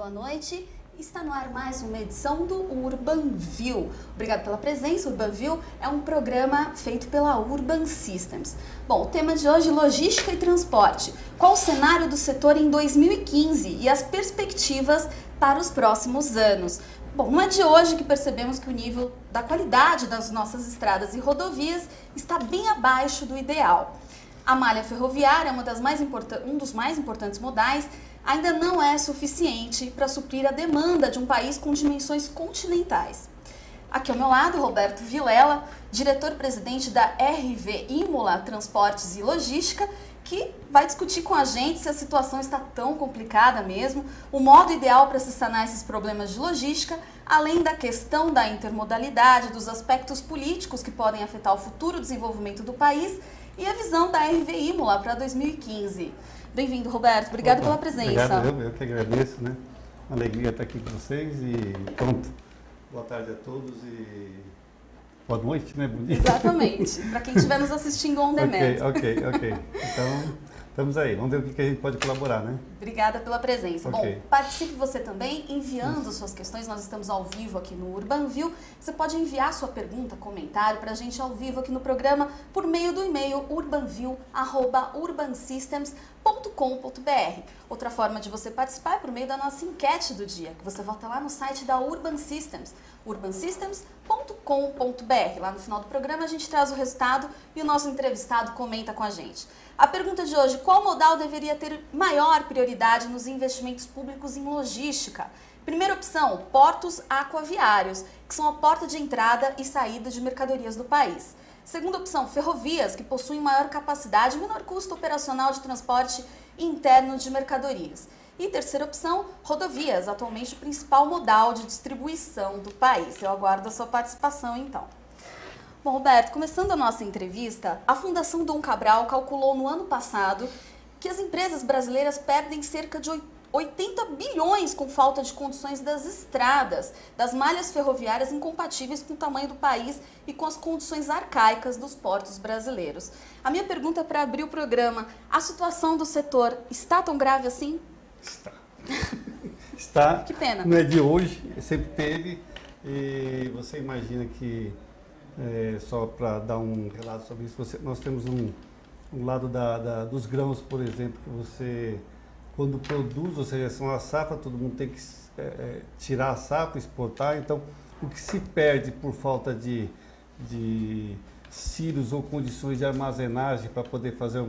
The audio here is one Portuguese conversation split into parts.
boa noite. Está no ar mais uma edição do Urban View. Obrigada pela presença. O Urban View é um programa feito pela Urban Systems. Bom, o tema de hoje é logística e transporte. Qual o cenário do setor em 2015 e as perspectivas para os próximos anos? Bom, não é de hoje que percebemos que o nível da qualidade das nossas estradas e rodovias está bem abaixo do ideal. A malha ferroviária, um dos mais importantes modais, ainda não é suficiente para suprir a demanda de um país com dimensões continentais. Aqui ao meu lado, Roberto Vilela, diretor-presidente da RV Imola Transportes e Logística, que vai discutir com a gente se a situação está tão complicada mesmo, o modo ideal para se sanar esses problemas de logística, além da questão da intermodalidade, dos aspectos políticos que podem afetar o futuro desenvolvimento do país e a visão da RV Imola para 2015. Bem-vindo, Roberto. Obrigado pela presença. Obrigado, eu que agradeço, né? Uma alegria estar aqui com vocês e pronto. Boa tarde a todos e boa noite, né? Bom dia. Exatamente. Para quem estiver nos assistindo on demand. Ok. Então, estamos aí. Vamos ver o que a gente pode colaborar, né? Obrigada pela presença. Okay. Bom, participe você também enviando suas questões. Nós estamos ao vivo aqui no Urban View. Você pode enviar sua pergunta, comentário para a gente ao vivo aqui no programa por meio do e-mail urbanview@urbansystems.com.br. Outra forma de você participar é por meio da nossa enquete do dia, que você volta lá no site da Urban Systems, urbansystems.com.br. Lá no final do programa a gente traz o resultado e o nosso entrevistado comenta com a gente. A pergunta de hoje: qual modal deveria ter maior prioridade nos investimentos públicos em logística? Primeira opção, portos aquaviários, que são a porta de entrada e saída de mercadorias do país. Segunda opção, ferrovias, que possuem maior capacidade e menor custo operacional de transporte interno de mercadorias. E terceira opção, rodovias, atualmente o principal modal de distribuição do país. Eu aguardo a sua participação, então. Bom, Roberto, começando a nossa entrevista, a Fundação Dom Cabral calculou no ano passado que as empresas brasileiras perdem cerca de 80 bilhões com falta de condições das estradas, das malhas ferroviárias incompatíveis com o tamanho do país e com as condições arcaicas dos portos brasileiros. A minha pergunta para abrir o programa: a situação do setor está tão grave assim? Está. Que pena. Não é de hoje, sempre teve. E você imagina que, só para dar um relato sobre isso, nós temos um lado dos grãos, por exemplo, que você, quando produz, ou seja, são a safra, todo mundo tem que tirar a safra, exportar. Então, o que se perde por falta de silos ou condições de armazenagem para poder fazer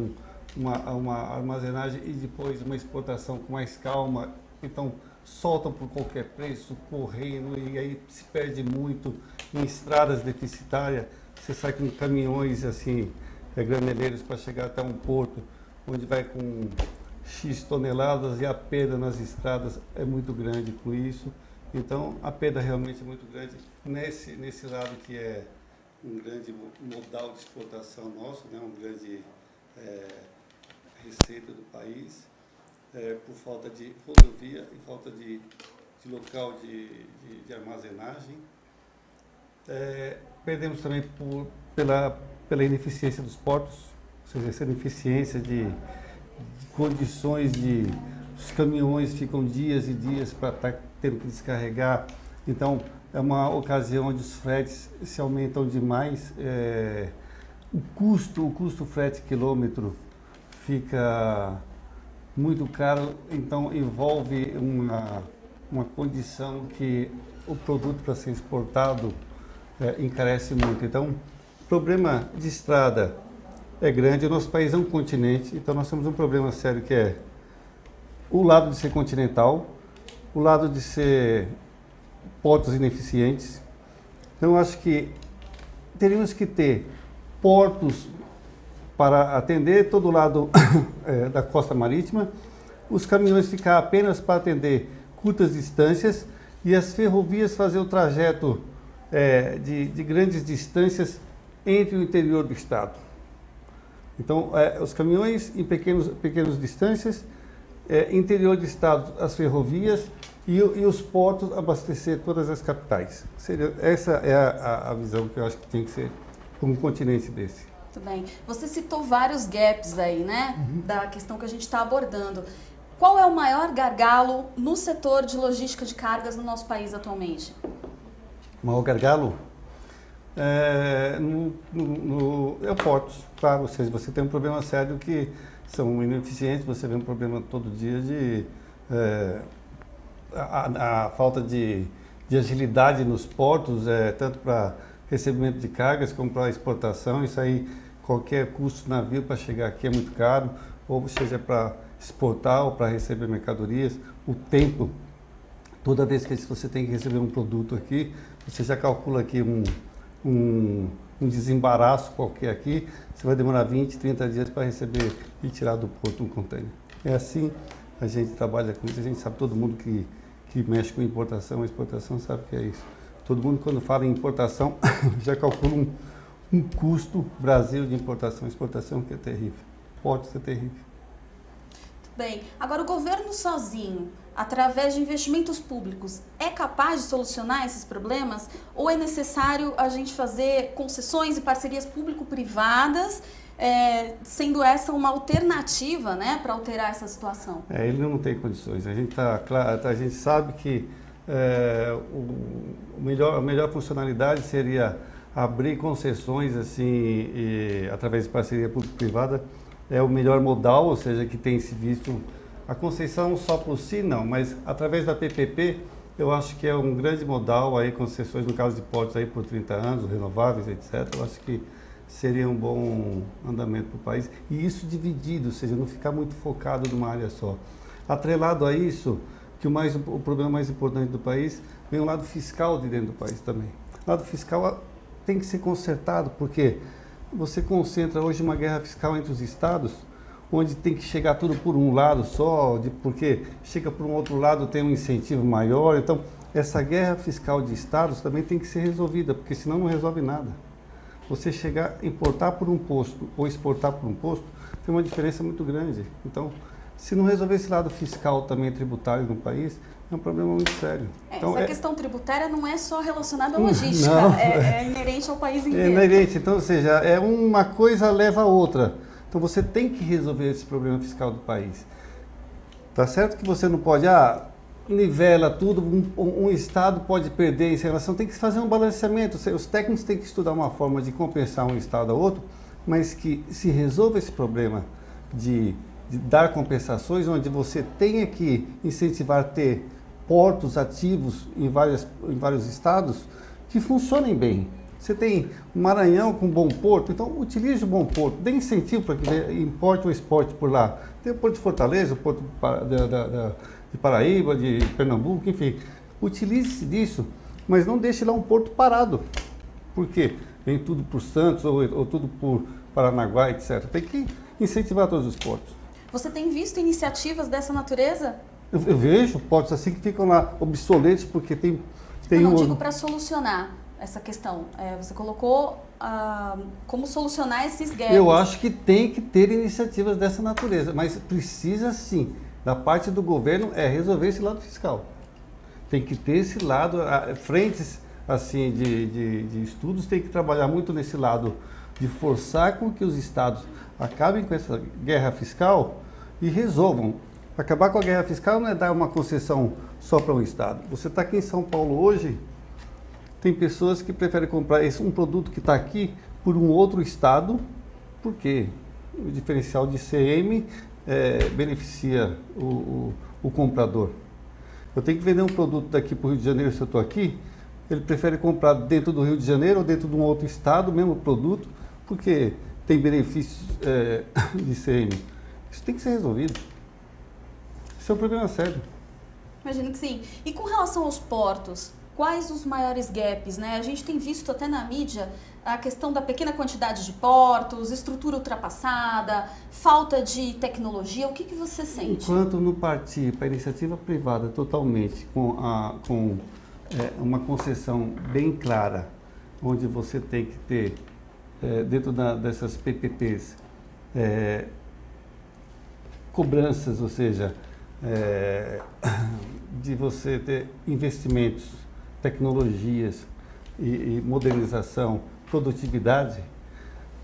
uma armazenagem e depois uma exportação com mais calma, então soltam por qualquer preço, correndo, e aí se perde muito em estradas deficitárias. Você sai com caminhões assim, graneleiros para chegar até um porto onde vai com X toneladas e a perda nas estradas é muito grande com isso. Então a perda realmente é muito grande nesse lado que é um grande modal de exportação nosso, né? Um grande receita do país, por falta de rodovia e falta de local de armazenagem. Perdemos também pela ineficiência dos portos, ou seja, essa ineficiência de condições os caminhões ficam dias e dias para estar tendo que descarregar. Então é uma ocasião onde os fretes se aumentam demais, o custo frete quilômetro fica muito caro, então envolve uma condição que o produto para ser exportado encarece muito. Então, o problema de estrada é grande. O nosso país é um continente, então nós temos um problema sério que é o lado de ser continental, o lado de ser portos ineficientes. Então, eu acho que teríamos que ter portos para atender todo o lado da costa marítima, os caminhões ficar apenas para atender curtas distâncias e as ferrovias fazer o trajeto de grandes distâncias entre o interior do estado. Então, os caminhões em pequenas distâncias, interior do estado, as ferrovias e os portos abastecer todas as capitais. Essa é a visão que eu acho que tem que ser para um continente desse. Muito bem. Você citou vários gaps aí, né? Da questão que a gente está abordando. Qual é o maior gargalo no setor de logística de cargas no nosso país atualmente? O maior gargalo é portos, claro, ou seja, você tem um problema sério que são ineficientes, você vê um problema todo dia de a falta de agilidade nos portos, tanto para recebimento de cargas como para exportação. Isso aí, qualquer custo do navio para chegar aqui é muito caro, ou seja, para exportar ou para receber mercadorias. O tempo, toda vez que você tem que receber um produto aqui, você já calcula aqui um desembaraço qualquer aqui, você vai demorar 20, 30 dias para receber e tirar do porto um container. É assim, a gente trabalha com isso, a gente sabe, todo mundo que mexe com importação, exportação sabe que é isso. Todo mundo, quando fala em importação, já calcula um custo Brasil de importação e exportação que é terrível. Pode ser terrível. Bem, agora o governo sozinho, através de investimentos públicos, é capaz de solucionar esses problemas? Ou é necessário a gente fazer concessões e parcerias público-privadas, sendo essa uma alternativa, né, para alterar essa situação? Ele não tem condições. A gente sabe que a melhor funcionalidade seria abrir concessões assim, através de parceria público-privada. É o melhor modal, ou seja, que tem se visto. A concessão só por si não, mas através da PPP eu acho que é um grande modal, aí concessões no caso de portos aí por 30 anos, renováveis, etc. Eu acho que seria um bom andamento para o país. E isso dividido, ou seja, não ficar muito focado numa área só. Atrelado a isso, que o problema mais importante do país vem o lado fiscal de dentro do país também. O lado fiscal tem que ser consertado, porque você concentra hoje uma guerra fiscal entre os estados, onde tem que chegar tudo por um lado só, porque chega por um outro lado tem um incentivo maior. Então, essa guerra fiscal de estados também tem que ser resolvida, porque senão não resolve nada. Você importar por um posto ou exportar por um posto, tem uma diferença muito grande. Então, se não resolver esse lado fiscal também tributário no país, é um problema muito sério. Então, essa questão tributária não é só relacionada à logística, é inerente ao país inteiro. É inerente, então, ou seja, uma coisa leva a outra. Então você tem que resolver esse problema fiscal do país. Tá certo que você não pode, nivela tudo, um estado pode perder em relação, tem que fazer um balanceamento. Os técnicos têm que estudar uma forma de compensar um estado a outro, mas que se resolva esse problema de dar compensações, onde você tenha que incentivar ter portos ativos em vários estados que funcionem bem. Você tem o Maranhão com um bom porto, então utilize o bom porto, dê incentivo para que importe ou exporte por lá. Tem o Porto de Fortaleza, o Porto de Paraíba, de Pernambuco, enfim. Utilize-se disso, mas não deixe lá um porto parado. Por quê? Vem tudo por Santos ou tudo por Paranaguá, etc. Tem que incentivar todos os portos. Você tem visto iniciativas dessa natureza? Eu vejo portos assim que ficam lá obsoletos porque tem eu não digo para solucionar essa questão. Você colocou como solucionar esses gaps. Eu acho que tem que ter iniciativas dessa natureza, mas precisa sim, da parte do governo, resolver esse lado fiscal. Tem que ter esse lado, frentes assim de estudos, tem que trabalhar muito nesse lado de forçar com que os estados acabem com essa guerra fiscal e resolvam. Acabar com a guerra fiscal não é dar uma concessão só para um estado. Você está aqui em São Paulo hoje, tem pessoas que preferem comprar um produto que está aqui por um outro estado, porque o diferencial de ICM beneficia o comprador. Eu tenho que vender um produto daqui para o Rio de Janeiro, se eu estou aqui, ele prefere comprar dentro do Rio de Janeiro ou dentro de um outro estado, o mesmo produto, porque tem benefícios de ICM. Isso tem que ser resolvido. Isso é um problema sério. Imagino que sim. E com relação aos portos, quais os maiores gaps, né? A gente tem visto até na mídia a questão da pequena quantidade de portos, estrutura ultrapassada, falta de tecnologia. O que você sente? Enquanto não partir para a iniciativa privada totalmente, com uma concessão bem clara, onde você tem que ter, dentro dessas PPPs, cobranças, ou seja, de você ter investimentos, tecnologias e modernização, produtividade,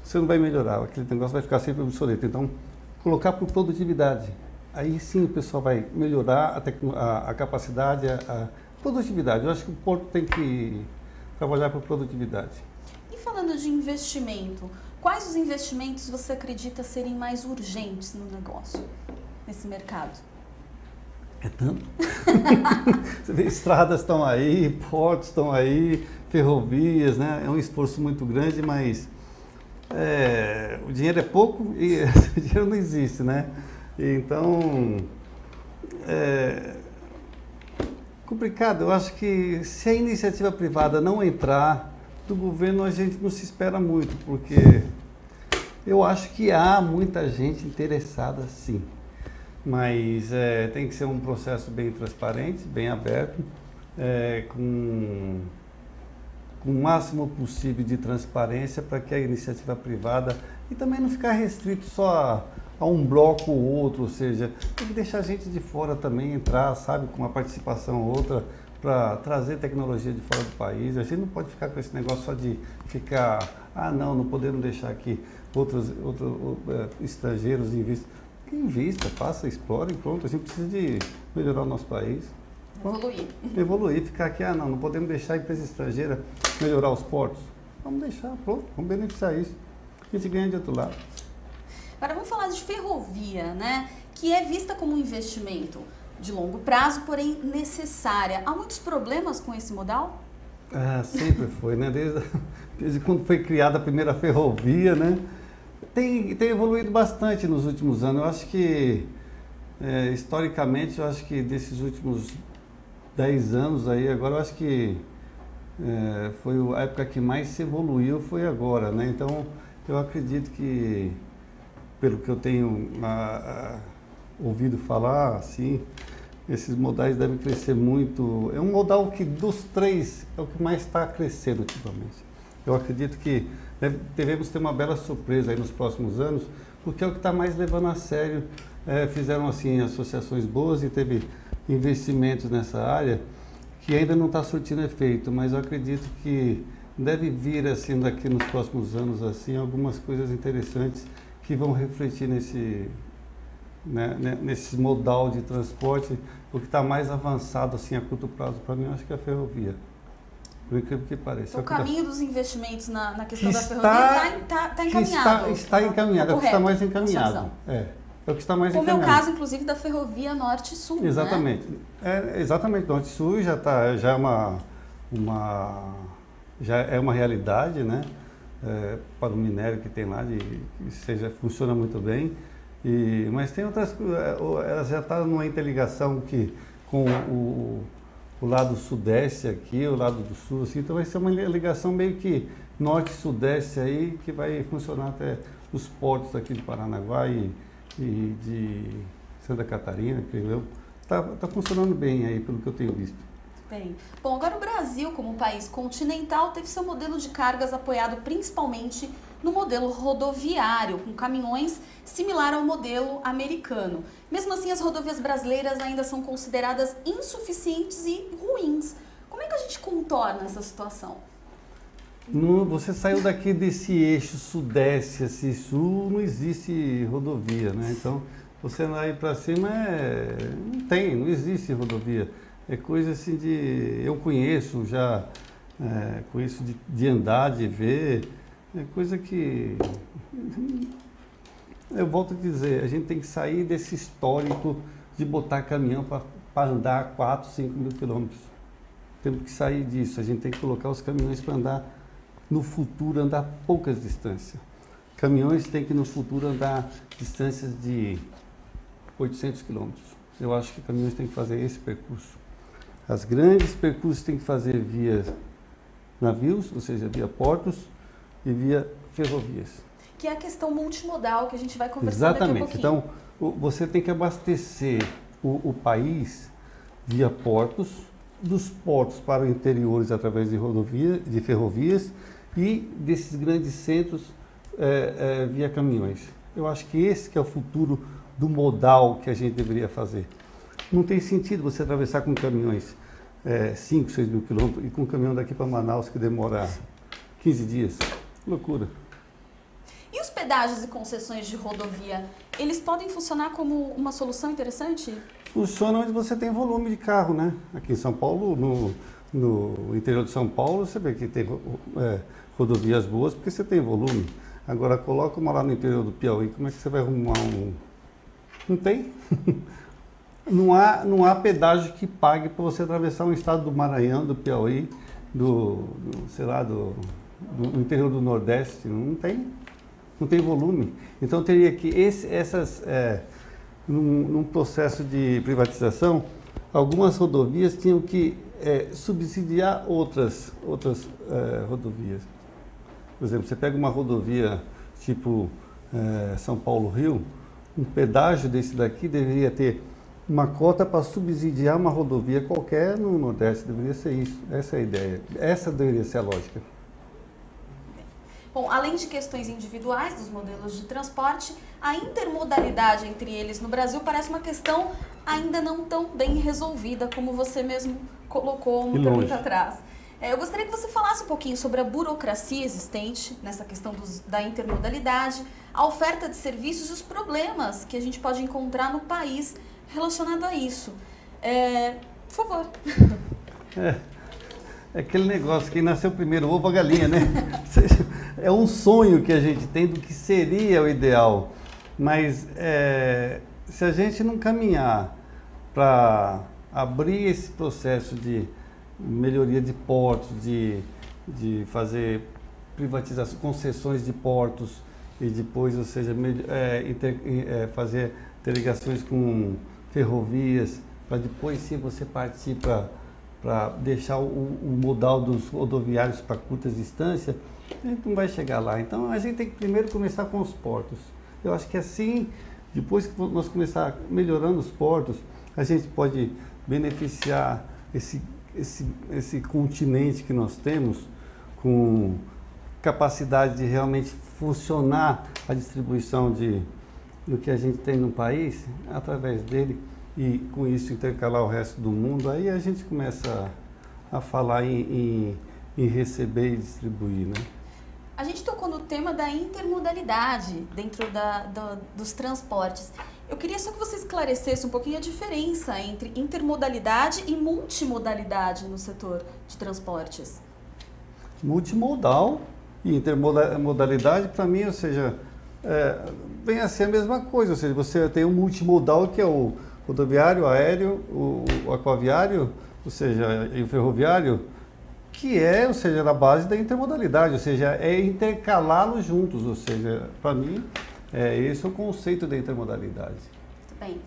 você não vai melhorar, aquele negócio vai ficar sempre obsoleto. Então, colocar por produtividade. aí sim o pessoal vai melhorar a capacidade, a produtividade. Eu acho que o porto tem que trabalhar por produtividade. E falando de investimento, quais os investimentos você acredita serem mais urgentes no negócio, nesse mercado? É tanto. Você vê, estradas estão aí, portos estão aí, ferrovias, né? É um esforço muito grande, mas o dinheiro é pouco e o dinheiro não existe, né? Então, complicado. Eu acho que se a iniciativa privada não entrar, do governo a gente não se espera muito, porque eu acho que há muita gente interessada, sim. Mas tem que ser um processo bem transparente, bem aberto, com o máximo possível de transparência para que a iniciativa privada, e também não ficar restrito só a um bloco ou outro, ou seja, tem que deixar a gente de fora também entrar, sabe, com uma participação ou outra, para trazer tecnologia de fora do país. A gente não pode ficar com esse negócio só de ficar, não podemos deixar aqui outros estrangeiros investir. Que invista, faça, explore e pronto. A gente precisa de melhorar o nosso país. Evoluir, ficar aqui, não podemos deixar a empresa estrangeira melhorar os portos. Vamos deixar, pronto, vamos beneficiar isso. A gente ganha de outro lado. Agora vamos falar de ferrovia, né? Que é vista como um investimento de longo prazo, porém necessária. Há muitos problemas com esse modal? Sempre foi, né? Desde quando foi criada a primeira ferrovia, né? Tem evoluído bastante nos últimos anos. Eu acho que, historicamente, eu acho que desses últimos 10 anos aí, agora eu acho que foi a época que mais se evoluiu, foi agora, né? Então, eu acredito que, pelo que eu tenho ouvido falar, assim, esses modais devem crescer muito. É um modal que, dos três, é o que mais está crescendo ultimamente. Eu acredito que devemos ter uma bela surpresa aí nos próximos anos, porque é o que está mais levando a sério. Fizeram assim associações boas e teve investimentos nessa área que ainda não está surtindo efeito, mas eu acredito que deve vir assim daqui nos próximos anos assim algumas coisas interessantes que vão refletir nesse modal de transporte. O que está mais avançado assim a curto prazo para mim, eu acho que é a ferrovia. Por incrível que pareça. O caminho dos investimentos na questão da ferrovia está encaminhado. Está encaminhado, é o que está mais encaminhado. É o que está mais encaminhado. Como é o caso, inclusive, da ferrovia Norte-Sul, exatamente. Né? Exatamente. Norte-Sul já é uma realidade, né? Para o minério que tem lá, funciona muito bem. Mas tem outras coisas, ela já está numa interligação com o lado sudeste aqui, o lado do sul, assim, então vai ser uma ligação meio que norte-sudeste aí, que vai funcionar até os portos aqui de Paranaguá e de Santa Catarina, creio eu. Tá funcionando bem aí, pelo que eu tenho visto. Bem. Bom, agora o Brasil, como um país continental, teve seu modelo de cargas apoiado principalmente no modelo rodoviário, com caminhões similar ao modelo americano. Mesmo assim, as rodovias brasileiras ainda são consideradas insuficientes e ruins. Como é que a gente contorna essa situação? Você saiu daqui desse eixo sudeste, assim, sul, não existe rodovia, né? Então, você andar aí para cima, não existe rodovia. É coisa assim eu conheço já, conheço de andar, de ver, é coisa que, eu volto a dizer, a gente tem que sair desse histórico de botar caminhão para andar 4, 5 mil quilômetros. Temos que sair disso, a gente tem que colocar os caminhões para andar, no futuro, andar poucas distâncias. Caminhões têm que, no futuro, andar distâncias de 800 quilômetros. Eu acho que caminhões têm que fazer esse percurso. As grandes percursos têm que fazer via navios, ou seja, via portos e via ferrovias. Que é a questão multimodal que a gente vai conversar daqui a pouquinho. Então, você tem que abastecer o país via portos, dos portos para interiores através de ferrovias e desses grandes centros via caminhões. Eu acho que esse que é o futuro do modal que a gente deveria fazer. Não tem sentido você atravessar com caminhões 5, 6 mil quilômetros e com um caminhão daqui para Manaus que demora 15 dias. Loucura. E os pedágios e concessões de rodovia, eles podem funcionar como uma solução interessante? Funciona onde você tem volume de carro, né? Aqui em São Paulo, no interior de São Paulo, você vê que tem rodovias boas porque você tem volume. Agora, coloca uma lá no interior do Piauí, como é que você vai arrumar um... Não tem. Não há pedágio que pague para você atravessar um estado do Maranhão, do Piauí, sei lá, do interior do Nordeste. Não tem volume. Então, teria que num processo de privatização, algumas rodovias tinham que subsidiar outras rodovias. Por exemplo, você pega uma rodovia tipo São Paulo-Rio, um pedágio desse daqui deveria ter uma cota para subsidiar uma rodovia qualquer no Nordeste. Deveria ser isso. Essa é a ideia. Essa deveria ser a lógica. Bom, além de questões individuais dos modelos de transporte, a intermodalidade entre eles no Brasil parece uma questão ainda não tão bem resolvida, como você mesmo colocou uma pergunta atrás. Eu gostaria que você falasse um pouquinho sobre a burocracia existente nessa questão da intermodalidade, a oferta de serviços e os problemas que a gente pode encontrar no país relacionado a isso. Por favor. É aquele negócio, quem nasceu primeiro, o ovo ou a galinha, né? É um sonho que a gente tem do que seria o ideal. Mas se a gente não caminhar para abrir esse processo de melhoria de portos, de fazer privatização, concessões de portos e depois, ou seja, fazer interligações com ferrovias, para depois sim você partir para deixar o modal dos rodoviários para curtas distâncias, a gente não vai chegar lá. Então a gente tem que primeiro começar com os portos. Eu acho que assim, depois que nós começar melhorando os portos, a gente pode beneficiar esse continente que nós temos, com capacidade de realmente funcionar a distribuição do que a gente tem no país, através dele, e com isso intercalar o resto do mundo. Aí a gente começa a falar em receber e distribuir, né? A gente tocou no tema da intermodalidade dentro dos transportes. Eu queria só que você esclarecesse um pouquinho a diferença entre intermodalidade e multimodalidade no setor de transportes. Multimodal e intermodalidade, para mim, ou seja, vem a ser a mesma coisa. Ou seja, você tem um multimodal, que é o rodoviário, o aéreo, o aquaviário, ou seja, e o ferroviário, que ou seja, na base da intermodalidade, ou seja, é intercalá-los juntos. Ou seja, para mim, esse é o conceito da intermodalidade. Muito bem.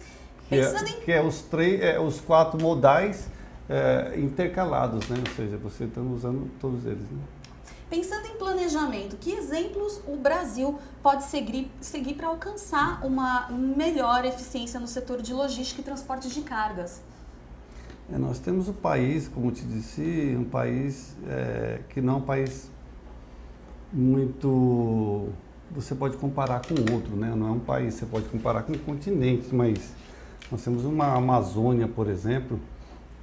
Que é os 4 modais intercalados, né? Ou seja, você está usando todos eles, né? Pensando em planejamento, que exemplos o Brasil pode seguir para alcançar uma melhor eficiência no setor de logística e transporte de cargas? Nós temos o país, como te disse, um país que não é um país muito... Você pode comparar com outro, né? Não é um país, você pode comparar com um continente, mas nós temos uma Amazônia, por exemplo.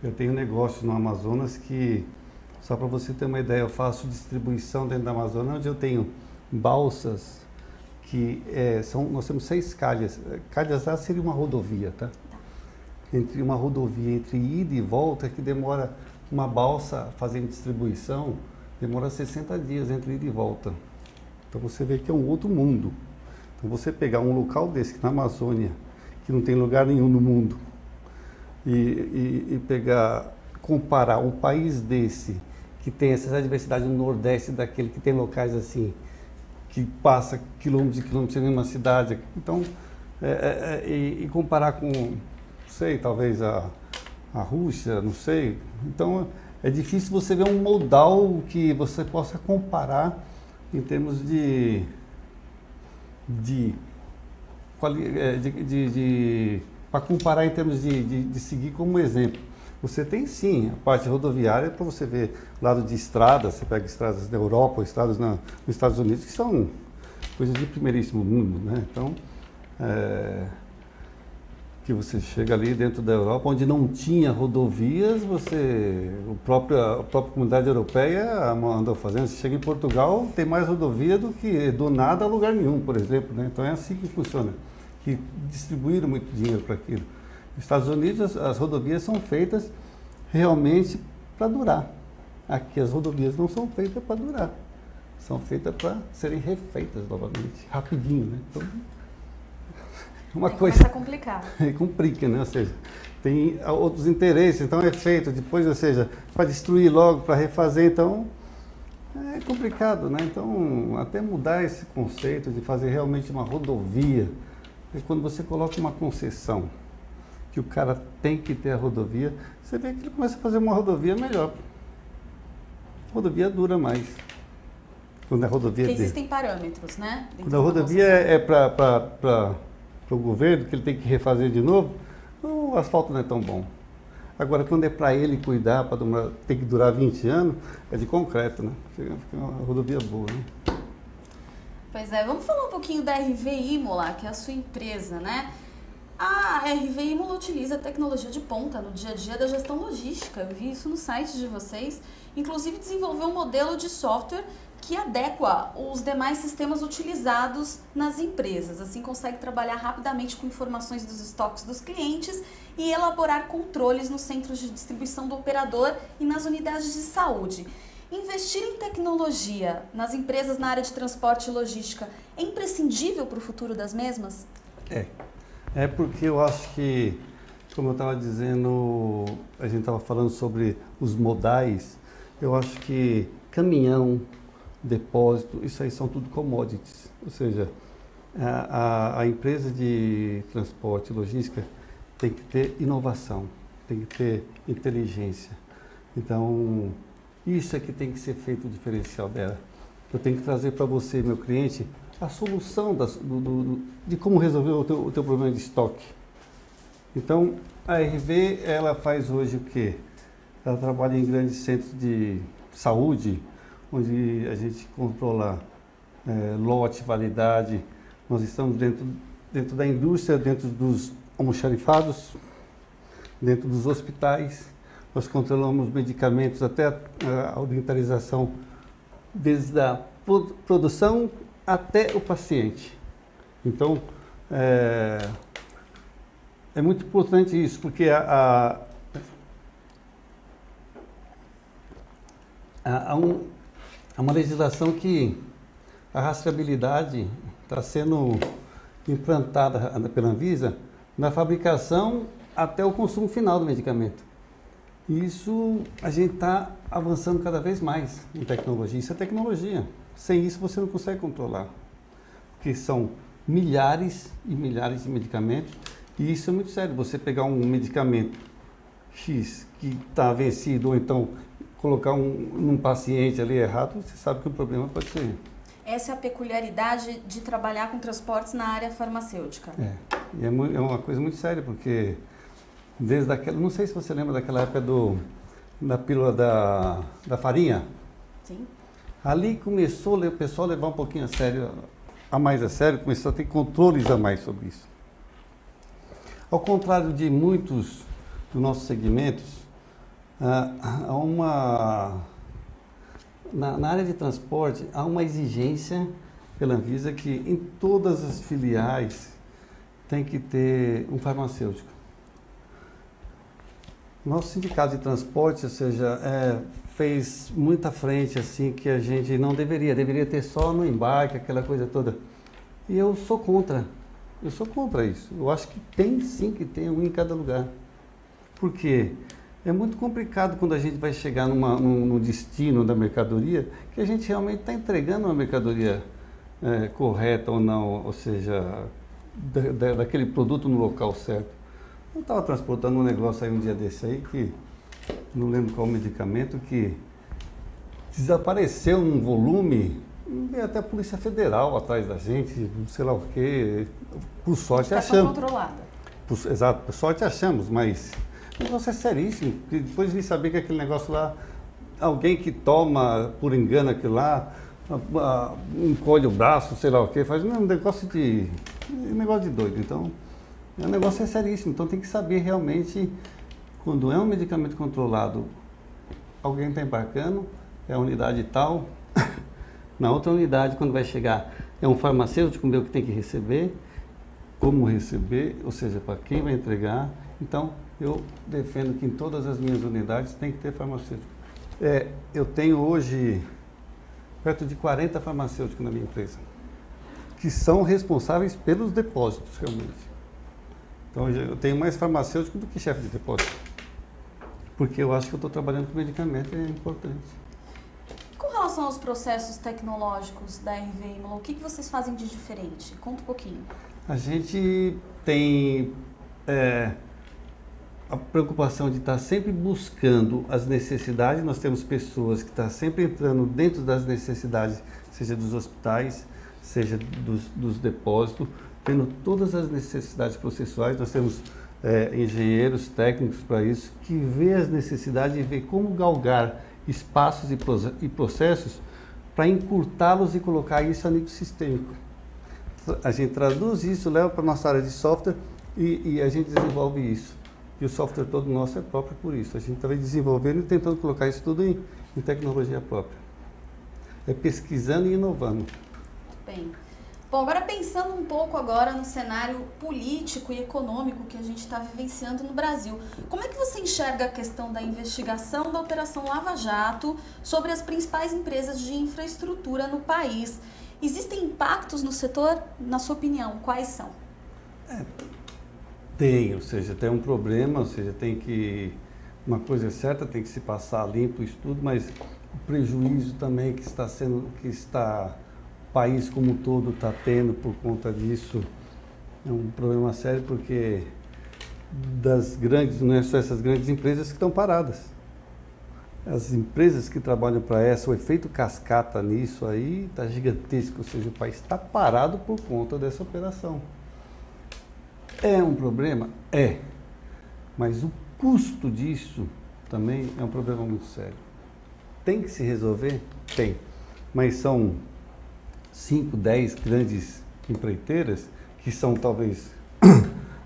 Eu tenho negócios no Amazonas que, só para você ter uma ideia, eu faço distribuição dentro da Amazônia, onde eu tenho balsas que nós temos 6 calhas. Calhas lá seria uma rodovia, tá? Entre uma rodovia, entre ida e volta, que demora uma balsa fazendo distribuição, demora 60 dias entre ida e volta. Então você vê que é um outro mundo. Então você pegar um local desse, na Amazônia, que não tem lugar nenhum no mundo, e comparar um país desse, que tem essa diversidade no Nordeste, daquele que tem locais assim, que passa quilômetros e quilômetros em uma cidade. Então, e comparar com, não sei, talvez a Rússia, não sei. Então, é difícil você ver um modal que você possa comparar em termos para comparar em termos de seguir como exemplo. Você tem sim a parte rodoviária para você ver lado de estradas, você pega estradas da Europa ou estradas nos Estados Unidos, que são coisas de primeiríssimo mundo, né? Então, que você chega ali dentro da Europa, onde não tinha rodovias, a própria comunidade europeia andou fazendo. Você chega em Portugal, tem mais rodovia do que do nada a lugar nenhum, por exemplo, né? Então é assim que funciona. que distribuíram muito dinheiro para aquilo. Nos Estados Unidos, as rodovias são feitas realmente para durar. Aqui as rodovias não são feitas para durar. São feitas para serem refeitas novamente, rapidinho, né? Então, uma coisa... Começa a complicar. Complica, né? Ou seja, tem outros interesses, então é feito depois, ou seja, para destruir logo, para refazer, então é complicado, né? Então, até mudar esse conceito de fazer realmente uma rodovia, é quando você coloca uma concessão, que o cara tem que ter a rodovia, você vê que ele começa a fazer uma rodovia melhor. A rodovia dura mais. Quando a rodovia Porque existem parâmetros, né? Quando a rodovia é para o governo, que ele tem que refazer de novo, o asfalto não é tão bom. Agora, quando é para ele cuidar, tem que durar 20 anos, é de concreto, né? Fica uma rodovia boa, né? Pois é, vamos falar um pouquinho da RV Imola, que é a sua empresa, né? A RV Imola utiliza tecnologia de ponta no dia a dia da gestão logística. Eu vi isso no site de vocês. Inclusive, desenvolveu um modelo de software que adequa os demais sistemas utilizados nas empresas. Assim, consegue trabalhar rapidamente com informações dos estoques dos clientes e elaborar controles nos centros de distribuição do operador e nas unidades de saúde. Investir em tecnologia nas empresas na área de transporte e logística é imprescindível para o futuro das mesmas? É porque eu acho que, como eu estava dizendo, a gente estava falando sobre os modais, eu acho que caminhão, depósito, isso aí são tudo commodities. Ou seja, a empresa de transporte e logística tem que ter inovação, tem que ter inteligência. Então, isso é que tem que ser feito o diferencial dela. Eu tenho que trazer para você, meu cliente, a solução de como resolver o teu problema de estoque. Então, a RV, ela faz hoje o quê? Ela trabalha em grandes centros de saúde, onde a gente controla lote, validade. Nós estamos dentro da indústria, dentro dos almoxarifados, dentro dos hospitais. Nós controlamos medicamentos até a orientalização, desde a produção até o paciente. Então, é muito importante isso, porque há uma legislação que a rastreabilidade está sendo implantada pela Anvisa na fabricação até o consumo final do medicamento. E isso a gente está avançando cada vez mais em tecnologia. Isso é tecnologia. Sem isso você não consegue controlar. Porque são milhares e milhares de medicamentos. E isso é muito sério. Você pegar um medicamento X que está vencido ou então colocar num paciente ali errado, você sabe que o problema pode ser. Essa é a peculiaridade de trabalhar com transportes na área farmacêutica. E é uma coisa muito séria, porque desde aquela, não sei se você lembra daquela época da pílula da farinha. Sim. Ali começou o pessoal a levar um pouquinho mais a sério, começou a ter controles a mais sobre isso. Ao contrário de muitos dos nossos segmentos, na área de transporte, há uma exigência pela Anvisa que em todas as filiais tem que ter um farmacêutico. Nosso sindicato de transporte, ou seja, fez muita frente assim que a gente não deveria ter só no embarque, aquela coisa toda. E eu sou contra isso. Eu acho que tem sim que ter um em cada lugar. Por quê? É muito complicado quando a gente vai chegar no destino da mercadoria, que a gente realmente está entregando uma mercadoria correta ou não, ou seja, daquele produto no local certo. Eu estava transportando um negócio aí um dia desse aí, que não lembro qual medicamento, que desapareceu num volume, veio até a Polícia Federal atrás da gente, sei lá o quê. Por sorte achamos. Controlada. Exato, por sorte achamos, mas o negócio é seríssimo. Depois de saber que aquele negócio lá, alguém que toma por engano aquilo lá, encolhe o braço, sei lá o quê, faz um negócio de doido. Então, o negócio é seríssimo. Então tem que saber realmente, quando é um medicamento controlado, alguém está embarcando, é a unidade tal, na outra unidade, quando vai chegar, é um farmacêutico meu que tem que receber, como receber, ou seja, para quem vai entregar. Então, eu defendo que em todas as minhas unidades tem que ter farmacêutico. Eu tenho hoje perto de 40 farmacêuticos na minha empresa, que são responsáveis pelos depósitos, realmente. Então, eu tenho mais farmacêutico do que chefe de depósito, porque eu acho que eu estou trabalhando com medicamento, é importante. Com relação aos processos tecnológicos da RV Imola, o que vocês fazem de diferente? Conta um pouquinho. A gente tem a preocupação de estar sempre buscando as necessidades. Nós temos pessoas que estão sempre entrando dentro das necessidades, seja dos hospitais, seja dos depósitos, tendo todas as necessidades processuais. Nós temos engenheiros técnicos para isso, que vê as necessidades e vê como galgar espaços e processos para encurtá-los e colocar isso a nível sistêmico. A gente traduz isso, leva para a nossa área de software e a gente desenvolve isso. E o software todo nosso é próprio por isso. A gente está desenvolvendo e tentando colocar isso tudo em tecnologia própria. É pesquisando e inovando. Muito bem. Bom, agora pensando um pouco agora no cenário político e econômico que a gente está vivenciando no Brasil, como é que você enxerga a questão da investigação da Operação Lava Jato sobre as principais empresas de infraestrutura no país? Existem impactos no setor? Na sua opinião, quais são? Tem, ou seja, tem um problema, ou seja, uma coisa é certa, tem que se passar limpo isso tudo, mas o prejuízo também que o país como um todo está tendo por conta disso é um problema sério, porque não é só essas grandes empresas que estão paradas. As empresas que trabalham para o efeito cascata nisso aí está gigantesco, ou seja, o país está parado por conta dessa operação. É um problema? É. Mas o custo disso também é um problema muito sério. Tem que se resolver? Tem. Mas são 5, 10 grandes empreiteiras, que são talvez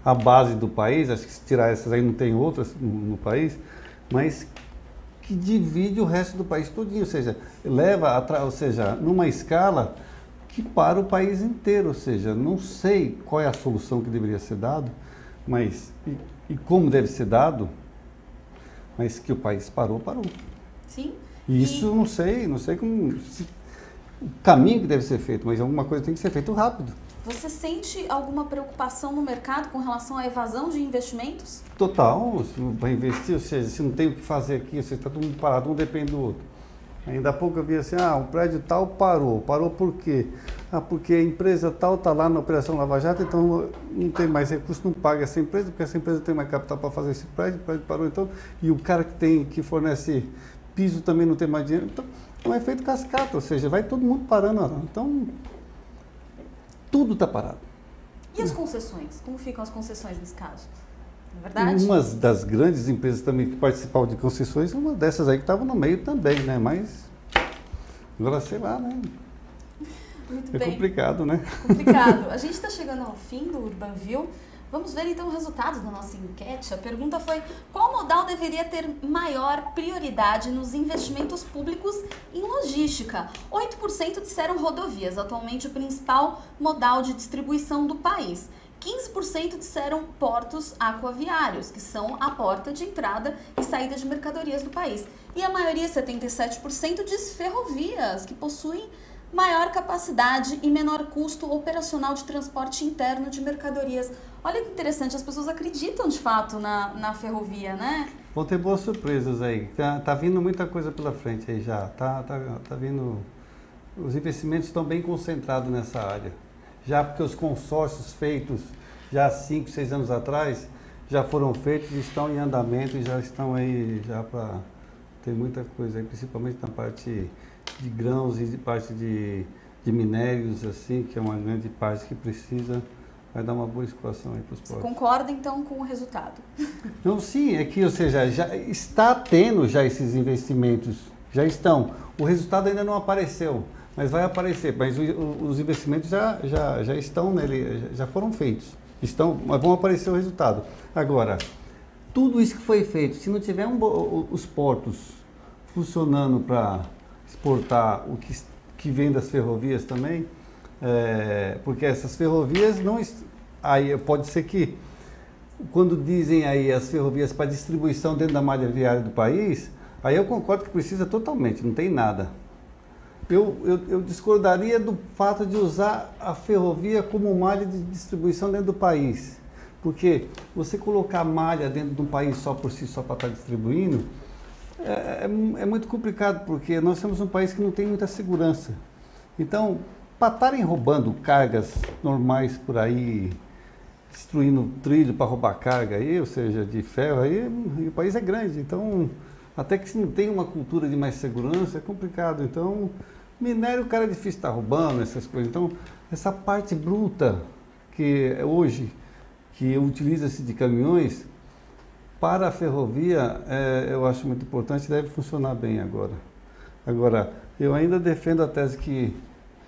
a base do país, acho que se tirar essas aí não tem outras no país, mas que divide o resto do país todinho, ou seja, numa escala que para o país inteiro, ou seja, não sei qual é a solução que deveria ser dada, mas e como deve ser dado, mas que o país parou. Sim. E isso não sei como o caminho que deve ser feito, mas alguma coisa tem que ser feito rápido. Você sente alguma preocupação no mercado com relação à evasão de investimentos? Total, vai investir, ou seja, se não tem o que fazer aqui, você está todo mundo parado, um depende do outro. Ainda há pouco eu vi assim, um prédio tal parou por quê? Porque a empresa tal está lá na Operação Lava Jato, então não tem mais recurso, não paga essa empresa, porque essa empresa tem mais capital para fazer esse prédio, o prédio parou então, e o cara que fornece piso também não tem mais dinheiro, então é um efeito cascata, ou seja, vai todo mundo parando, então tudo está parado. E as concessões? Como ficam as concessões nesse caso? Não é verdade? Uma das grandes empresas também que participavam de concessões, uma dessas aí que estava no meio também, né? Mas agora sei lá, né? Muito bem. Complicado, né? Complicado. A gente está chegando ao fim do UrbanView. Vamos ver então o resultado da nossa enquete. A pergunta foi: qual modal deveria ter maior prioridade nos investimentos públicos em logística? 8% disseram rodovias, atualmente o principal modal de distribuição do país. 15% disseram portos aquaviários, que são a porta de entrada e saída de mercadorias do país. E a maioria, 77%, diz ferrovias, que possuem maior capacidade e menor custo operacional de transporte interno de mercadorias. Olha que interessante, as pessoas acreditam de fato na ferrovia, né? Vão ter boas surpresas aí. Tá vindo muita coisa pela frente aí já. Tá vindo. Os investimentos estão bem concentrados nessa área. Já porque os consórcios feitos já há 5, 6 anos atrás já foram feitos, estão em andamento e já estão aí já para ter muita coisa aí, principalmente na parte de grãos e de parte de minérios, assim, que é uma grande parte que precisa, vai dar uma boa escoação aí para os portos. Você concorda então com o resultado? Não, sim, é que, ou seja, já está tendo já esses investimentos, já estão. O resultado ainda não apareceu, mas vai aparecer, mas os investimentos já estão nele, já foram feitos, mas vão aparecer o resultado. Agora, tudo isso que foi feito, se não tiver os portos funcionando para exportar o que vem das ferrovias também, porque essas ferrovias aí pode ser que, quando dizem aí as ferrovias para distribuição dentro da malha viária do país, aí eu concordo que precisa totalmente, não tem nada. Eu discordaria do fato de usar a ferrovia como malha de distribuição dentro do país. Porque você colocar malha dentro de um país só por si, só para estar distribuindo, é muito complicado, porque nós somos um país que não tem muita segurança. Então, para estarem roubando cargas normais por aí, destruindo trilho para roubar carga aí, ou seja, de ferro aí, o país é grande. Então, até que se não tem uma cultura de mais segurança, é complicado. Então, minério, o cara é difícil estar roubando essas coisas. Então, essa parte bruta que hoje, que utiliza-se de caminhões, para a ferrovia, eu acho muito importante e deve funcionar bem agora. Agora, eu ainda defendo a tese que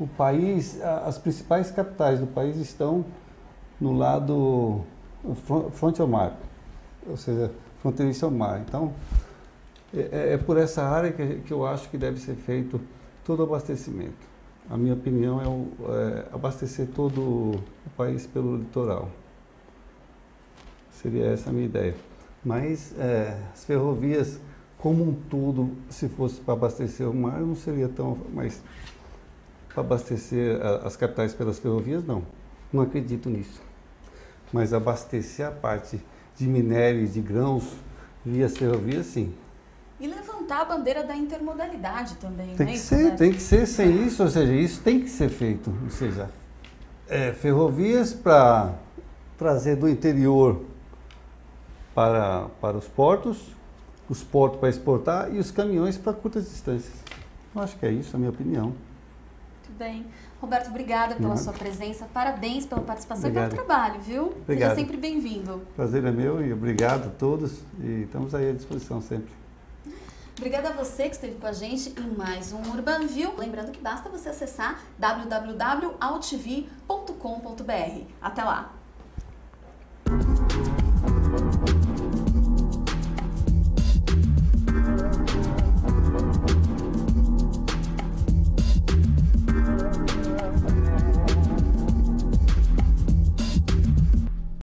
o país, as principais capitais do país estão no lado fronte ao mar, ou seja, fronteiriço ao mar. Então, é por essa área que eu acho que deve ser feito todo o abastecimento. A minha opinião é abastecer todo o país pelo litoral. Seria essa a minha ideia. Mas as ferrovias, como um todo, se fosse para abastecer o mar, não seria tão... Mas para abastecer as capitais pelas ferrovias, não. Não acredito nisso. Mas abastecer a parte de minério e de grãos via as ferrovias, sim. E levantar a bandeira da intermodalidade também, tem né? Tem que ser sem isso, ou seja, isso tem que ser feito. Ou seja, ferrovias para trazer do interior para os portos para exportar e os caminhões para curtas distâncias. Eu acho que é isso, a minha opinião. Muito bem. Roberto, obrigada pela sua presença, parabéns pela participação Obrigado. e pelo trabalho, viu? Obrigado. Seja sempre bem-vindo. Prazer é meu e obrigado a todos e estamos aí à disposição sempre. Obrigada a você que esteve com a gente em mais um Urban View. Lembrando que basta você acessar www.altv.com.br. Até lá!